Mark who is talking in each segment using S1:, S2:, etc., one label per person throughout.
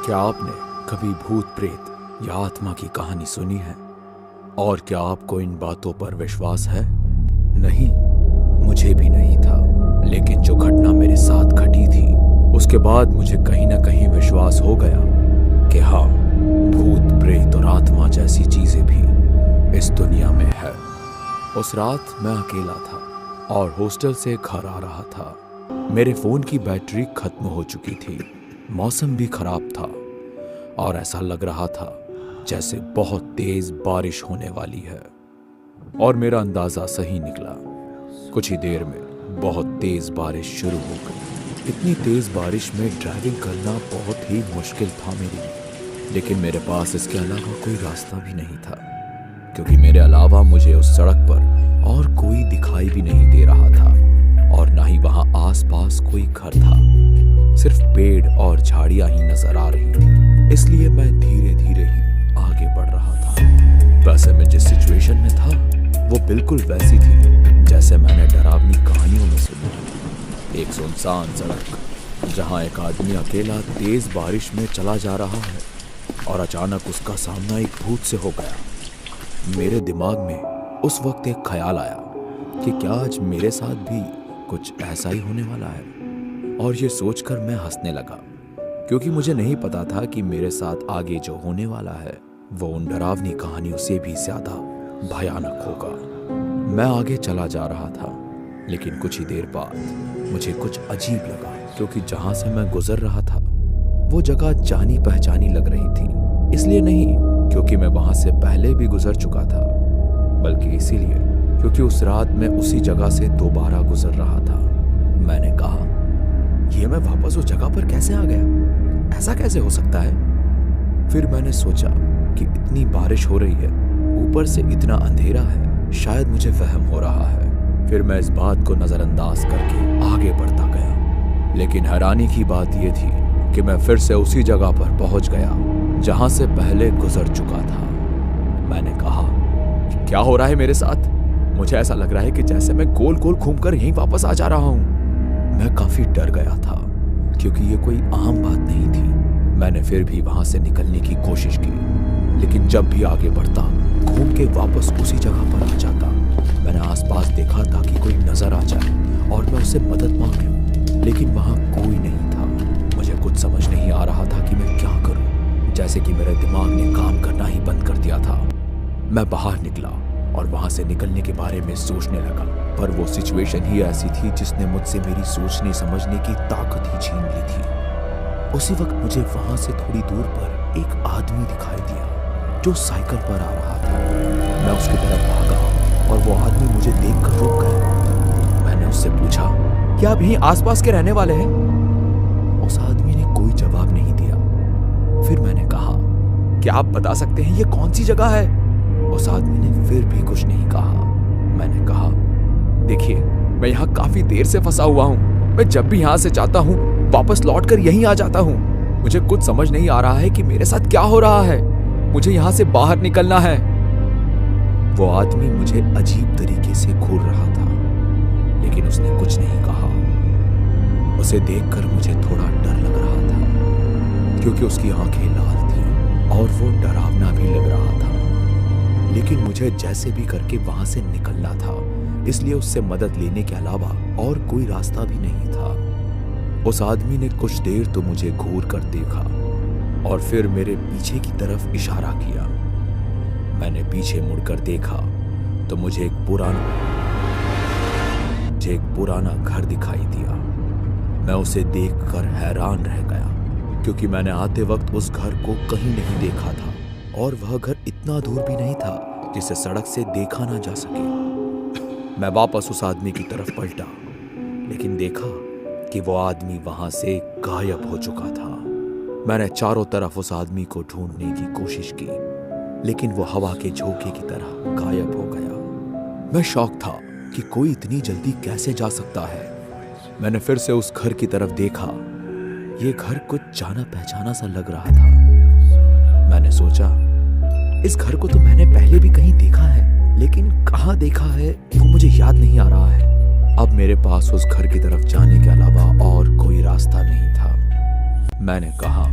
S1: क्या आपने कभी भूत प्रेत या आत्मा की कहानी सुनी है? और क्या आपको इन बातों पर विश्वास है? नहीं, मुझे भी नहीं था। लेकिन जो घटना मेरे साथ घटी थी उसके बाद मुझे कहीं ना कहीं विश्वास हो गया कि हाँ, भूत प्रेत और आत्मा जैसी चीजें भी इस दुनिया में है। उस रात मैं अकेला था और हॉस्टल से घर आ रहा था। मेरे फोन की बैटरी खत्म हो चुकी थी, मौसम भी खराब था और ऐसा लग रहा था जैसे बहुत तेज बारिश होने वाली है। और मेरा अंदाजा सही निकला। कुछ ही देर में बहुत तेज बारिश शुरू हो गई। इतनी तेज बारिश में ड्राइविंग करना बहुत ही मुश्किल था मेरे लिए, लेकिन मेरे पास इसके अलावा कोई रास्ता भी नहीं था, क्योंकि मेरे अलावा मुझे उस सड़क पर और कोई दिखाई भी नहीं दे रहा था और ना ही वहां आसपास कोई घर था। सिर्फ पेड़ और झाड़ियां ही नजर आ रही थी। इसलिए मैं धीरे धीरे ही आगे बढ़ रहा था। वैसे मैं जिस सिचुएशन में था वो बिल्कुल वैसी थी जैसे मैंने डरावनी कहानियों में सुनी थी। एक सुनसान सड़क जहां एक आदमी अकेला तेज बारिश में चला जा रहा है और अचानक उसका सामना एक भूत से हो गया। मेरे दिमाग में उस वक्त एक ख्याल आया कि क्या आज मेरे साथ भी कुछ ऐसा ही होने वाला है। और ये सोचकर मैं हंसने लगा, क्योंकि मुझे नहीं पता था कि मेरे साथ आगे जो होने वाला है वो उन डरावनी कहानियों से भी ज्यादा भयानक होगा। मैं आगे चला जा रहा था, लेकिन कुछ ही देर बाद मुझे कुछ अजीब लगा, क्योंकि जहां से मैं गुजर रहा था वो जगह जानी पहचानी लग रही थी। इसलिए नहीं क्योंकि मैं वहां से पहले भी गुजर चुका था, बल्कि इसीलिए क्योंकि उस रात मैं उसी जगह से दोबारा गुजर रहा था। मैंने कहा, ये मैं वापस उस जगह पर कैसे आ गया? ऐसा कैसे हो सकता है? फिर मैंने सोचा कि इतनी बारिश हो रही है, ऊपर से इतना अंधेरा है, शायद मुझे वहम हो रहा है। फिर मैं इस बात को नजरअंदाज करके आगे बढ़ता गया। लेकिन हैरानी की बात यह थी कि मैं फिर से उसी जगह पर पहुंच गया जहां से पहले गुजर चुका था। मैंने कहा, क्या हो रहा है मेरे साथ? मुझे ऐसा लग रहा है कि जैसे मैं गोल गोल घूमकर यहीं वापस आ जा रहा हूं। मैं काफी डर गया था, क्योंकि ये कोई आम बात नहीं थी। मैंने फिर भी वहां से निकलने की कोशिश की, लेकिन जब भी आगे बढ़ता घूम के वापस उसी जगह पर आ जाता। मैंने आसपास देखा ताकि कोई नजर आ जाए और मैं उससे मदद मांग लूं, लेकिन वहां कोई नहीं था। मुझे कुछ समझ नहीं आ रहा था कि मैं क्या करूं, जैसे कि मेरे दिमाग ने काम करना ही बंद कर दिया था। मैं बाहर निकला और वहां से निकलने के बारे में सोचने लगा, पर वो सिचुएशन ही ऐसी थी जिसने मुझसे मेरी सोचने समझने की ताकत ही छीन ली थी। उसी वक्त मुझे वहां से थोड़ी दूर पर एक आदमी दिखाई दिया जो साइकिल पर आ रहा था। मैं उसकी तरफ भागा और वो आदमी मुझे देखकर रुक गया। मैंने उससे पूछा, क्या आप यहीं आसपास के रहने वाले हैं? उस आदमी ने कोई जवाब नहीं दिया। फिर मैंने कहा, क्या आप बता सकते हैं ये कौन सी जगह है? उस आदमी ने फिर भी कुछ नहीं कहा। मैंने कहा, देखिए, मैं यहाँ काफी देर से फंसा हुआ हूँ। मैं जब भी यहाँ से जाता हूँ वापस लौटकर यहीं आ जाता हूँ। मुझे कुछ समझ नहीं आ रहा है कि मेरे साथ क्या हो रहा है। मुझे यहाँ से बाहर निकलना है। वो आदमी मुझे अजीब तरीके से घूर रहा था, लेकिन उसने कुछ नहीं कहा। उसे देखकर मुझे थोड़ा डर लग रहा था, क्योंकि उसकी आंखें लाल थीं और वो डरावना भी लग रहा था। लेकिन मुझे जैसे भी करके वहां से निकलना था, इसलिए उससे मदद लेने के अलावा और कोई रास्ता भी नहीं था। उस आदमी ने कुछ देर तो मुझे घूर कर देखा और फिर मेरे पीछे की तरफ इशारा किया। मैंने पीछे मुड़कर देखा तो मुझे एक पुराना घर दिखाई दिया। मैं उसे देखकर हैरान रह गया, क्योंकि मैंने आते वक्त उस घर को कहीं नहीं देखा था और वह घर इतना दूर भी नहीं था जिसे सड़क से देखा ना जा सके। मैं वापस उस आदमी की तरफ पलटा, लेकिन देखा कि वो आदमी वहां से गायब हो चुका था। मैंने चारों तरफ उस आदमी को ढूंढने की कोशिश की, लेकिन वो हवा के झोंके की तरह गायब हो गया। मैं शॉक था कि कोई इतनी जल्दी कैसे जा सकता है। मैंने फिर से उस घर की तरफ देखा। ये घर कुछ जाना पहचाना सा लग रहा था। मैंने सोचा, इस घर को तो मैंने पहले भी कहीं देखा है, लेकिन कहाँ देखा है वो मुझे याद नहीं आ रहा है। अब मेरे पास उस घर की तरफ जाने के अलावा और कोई रास्ता नहीं था। मैंने कहा,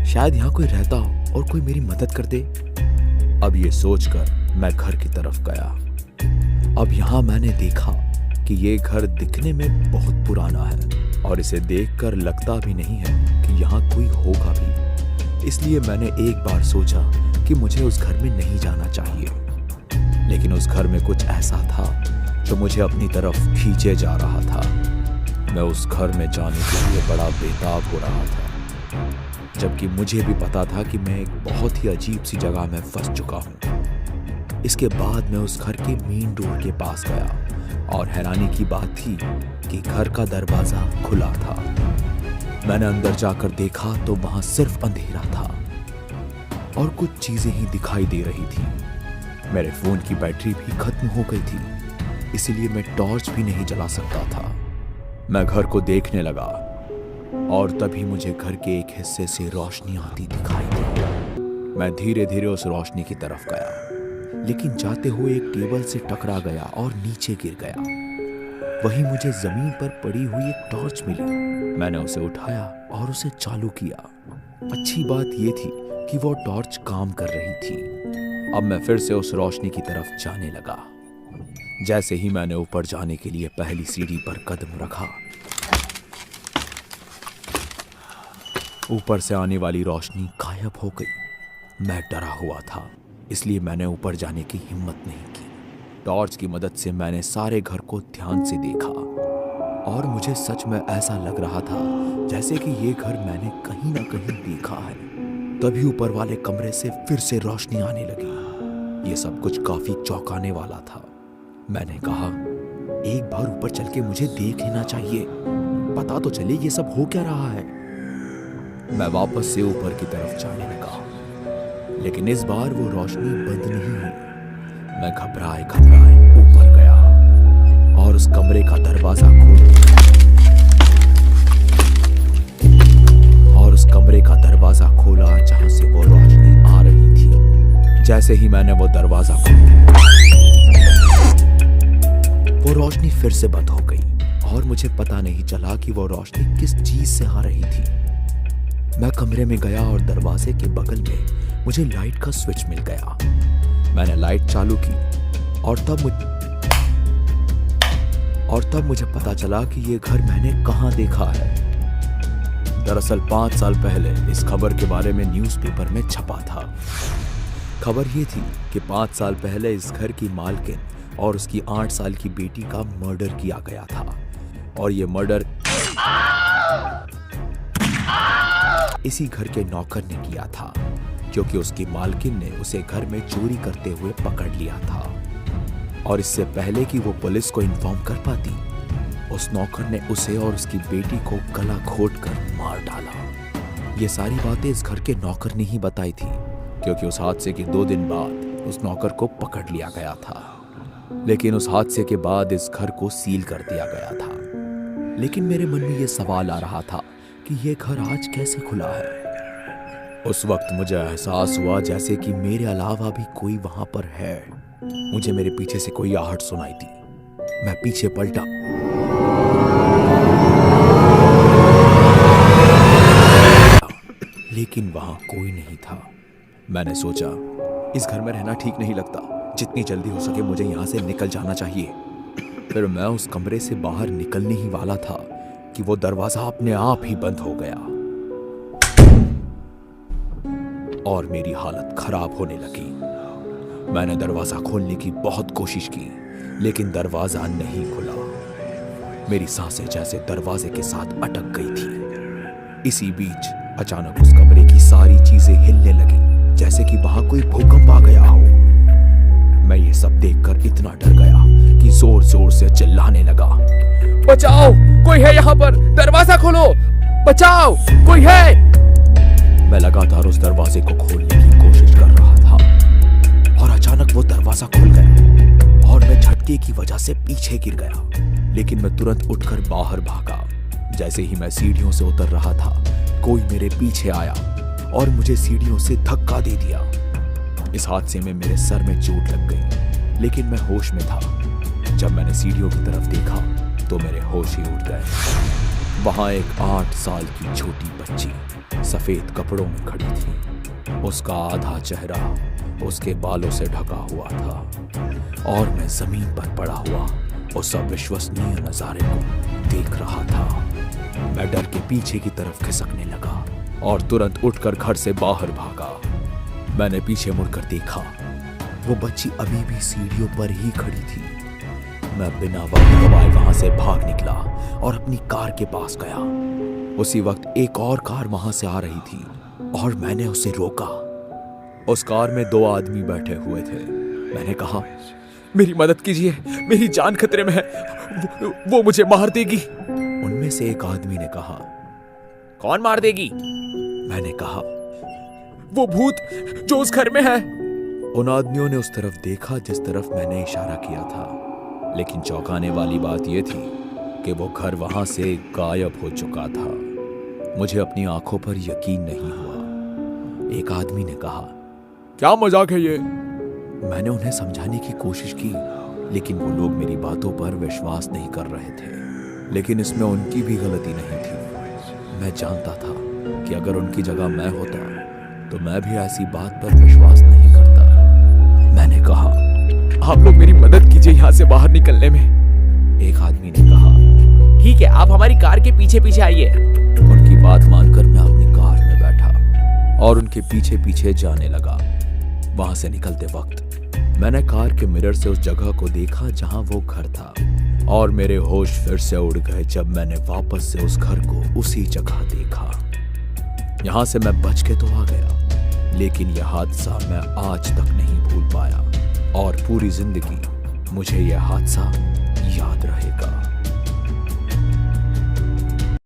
S1: शायद यहाँ कोई रहता हो और कोई मेरी मदद कर दे। अब ये सोचकर मैं घर की तरफ गया। अब यहाँ मैंने देखा कि ये घर दिखने में बहुत पुराना है और इसे देखकर लगता भी नहीं है कि यहाँ कोई होगा भी। इसलिए मैंने एक बार सोचा कि मुझे उस घर में नहीं जाना चाहिए। लेकिन उस घर में कुछ ऐसा था जो मुझे अपनी तरफ खींचे जा रहा था। मैं उस घर में जाने के लिए बड़ा बेताब हो रहा था, जबकि मुझे भी पता था कि मैं एक बहुत ही अजीब सी जगह में फंस चुका हूँ। इसके बाद मैं उस घर के मेन डोर के पास गया और हैरानी की बात थी कि घर का दरवाजा खुला था। मैंने अंदर जाकर देखा तो वहां सिर्फ अंधेरा था और कुछ चीजें ही दिखाई दे रही थी। मेरे फोन की बैटरी भी खत्म हो गई थी, इसीलिए मैं टॉर्च भी नहीं जला सकता था। मैं घर को देखने लगा और तभी मुझे घर के एक हिस्से से रोशनी आती दिखाई दी। मैं धीरे धीरे उस रोशनी की तरफ गया, लेकिन जाते हुए एक टेबल से टकरा गया और नीचे गिर गया। वहीं मुझे जमीन पर पड़ी हुई एक टॉर्च मिली। मैंने उसे उठाया और उसे चालू किया। अच्छी बात यह थी कि वो टॉर्च काम कर रही थी। अब मैं फिर से उस रोशनी की तरफ जाने लगा। जैसे ही मैंने ऊपर जाने के लिए पहली सीढ़ी पर कदम रखा, ऊपर से आने वाली रोशनी गायब हो गई। मैं डरा हुआ था, इसलिए मैंने ऊपर जाने की हिम्मत नहीं की। टॉर्च की मदद से मैंने सारे घर को ध्यान से देखा और मुझे सच में ऐसा लग रहा था जैसे कि ये घर मैंने कहीं ना कहीं देखा है। तभी ऊपर वाले कमरे से फिर से रोशनी आने लगी। ये सब कुछ काफी चौंकाने वाला था। मैंने कहा, एक बार ऊपर चल के मुझे देख लेना चाहिए, पता तो चले ये सब हो क्या रहा है। मैं वापस से ऊपर की तरफ जाने लगा, लेकिन इस बार वो रोशनी बंद नहीं हुई। मैं घबराए ऊपर गया और उस कमरे का दरवाजा खोला जहां से वो रोशनी आ रही थी। जैसे ही मैंने वो दरवाजा खोला, वो रोशनी फिर से बंद हो गई और मुझे पता नहीं चला कि वो रोशनी किस चीज से आ रही थी। मैं कमरे में गया और दरवाजे के बगल में मुझे लाइट का स्विच मिल गया। मैंने लाइट चालू की और तब मुझे पता चला कि ये घर मैंने कहां देखा है। दरअसल 5 साल पहले इस खबर के बारे में न्यूज़पेपर में छपा था। खबर ये थी कि 5 साल पहले इस घर की मालकिन और उसकी 8 साल की बेटी का मर्डर किया गया था और ये मर्डर इसी घर के नौकर ने किया था, क्योंकि उसकी मालकिन ने उसे घर में चोरी करते हुए पकड़ लिया था। और इससे पहले कि वो पुलिस को इन्फॉर्म कर पाती, उस नौकर ने उसे और उसकी बेटी को गला घोंटकर मार डाला। ये सारी बातें इस घर के नौकर ने ही बताई थी, क्योंकि उस हादसे के 2 दिन बाद उस नौकर को पकड़ लिया गया था। लेकिन उस हादसे के बाद इस घर को सील कर दिया गया था। लेकिन मेरे मन में यह सवाल आ रहा था कि यह घर आज कैसे खुला है। उस वक्त मुझे एहसास हुआ जैसे कि मेरे अलावा भी कोई वहां पर है। मुझे मेरे पीछे से कोई आहट सुनाई दी। मैं पीछे पलटा, लेकिन वहां कोई नहीं था। मैंने सोचा, इस घर में रहना ठीक नहीं लगता, जितनी जल्दी हो सके मुझे यहां से निकल जाना चाहिए। फिर मैं उस कमरे से बाहर निकलने ही वाला था कि वो दरवाजा अपने आप ही बंद हो गया और मेरी हालत खराब होने लगी। मैंने दरवाजा खोलने की बहुत कोशिश की, लेकिन दरवाजा नहीं खुला। मेरी सांसें जैसे दरवाजे के साथ अटक गई थी। इसी बीच अचानक उस कमरे की सारी चीजें हिलने लगी, जैसे कि वहां कोई भूकंप आ गया हो। मैं ये सब देखकर इतना डर गया कि जोर जोर से चिल्लाने लगा, बचाओ, कोई है यहाँ पर, दरवाजा खोलो, बचाओ, कोई है। मैं लगातार उस दरवाजे को खोलने की कोशिश कर रहा था और अचानक वो दरवाजा खुल गया और मैं झटके की वजह से पीछे गिर गया। लेकिन मैं तुरंत उठकर बाहर भागा। जैसे ही मैं सीढ़ियों से उतर रहा था, कोई मेरे पीछे आया और मुझे सीढ़ियों से धक्का दे दिया। इस हादसे में मेरे सर में चोट लग गई, लेकिन मैं होश में था। जब मैंने सीढ़ियों की तरफ देखा तो मेरे होश ही उड़ गए। वहां एक 8 साल की छोटी बच्ची सफेद कपड़ों में खड़ी थी। उसका आधा चेहरा उसके बालों से ढका हुआ था और मैं जमीन पर पड़ा हुआ उस अविश्वसनीय नजारे को देख रहा था। मैं डर के पीछे की तरफ खिसकने लगा और तुरंत उठकर घर से बाहर भागा। मैंने पीछे मुड़कर देखा, वो बच्ची अभी भी सीढ़ियों पर ही खड़ी थी। मैं बिना वक्त गवाए वहां से भाग निकला और अपनी कार के पास गया। उसी वक्त एक और कार वहां से आ रही थी और मैंने उसे रोका। उस कार में 2 आदमी बैठे हुए थे। मैंने कहा, मेरी मदद कीजिए, मेरी जान खतरे में है, वो मुझे मार देगी। उनमें से एक आदमी ने कहा, कौन मार देगी? मैंने कहा, वो भूत जो उस घर में है। उन आदमियों ने उस तरफ देखा जिस तरफ मैंने इशारा किया था, लेकिन चौंकाने वाली बात यह थी कि वो घर वहां से गायब हो चुका था। मुझे अपनी आंखों पर यकीन नहीं हुआ। एक आदमी ने कहा, क्या मजाक है ये? मैंने उन्हें समझाने की कोशिश की, लेकिन वो लोग मेरी बातों पर विश्वास नहीं कर रहे थे। लेकिन इसमें उनकी भी गलती नहीं थी। मैं जानता था कि अगर उनकी जगह मैं होता तो मैं भी ऐसी बात पर विश्वास नहीं करता। मैंने कहा, आप लोग मेरी मदद कीजिए यहाँ से बाहर निकलने में। एक आदमी ने कहा, ठीक है, आप हमारी कार के पीछे पीछे आइए। उनकी बात मानकर मैं अपनी कार में बैठा और उनके पीछे पीछे जाने लगा। वहां से निकलते वक्त मैंने कार के मिरर से उस जगह को देखा जहां वो घर था और मेरे होश फिर से उड़ गए जब मैंने वापस से उस घर को उसी जगह देखा। यहां से मैं बच के तो आ गया, लेकिन यह हादसा मैं आज तक नहीं भूल पाया और पूरी जिंदगी मुझे यह हादसा याद रहेगा।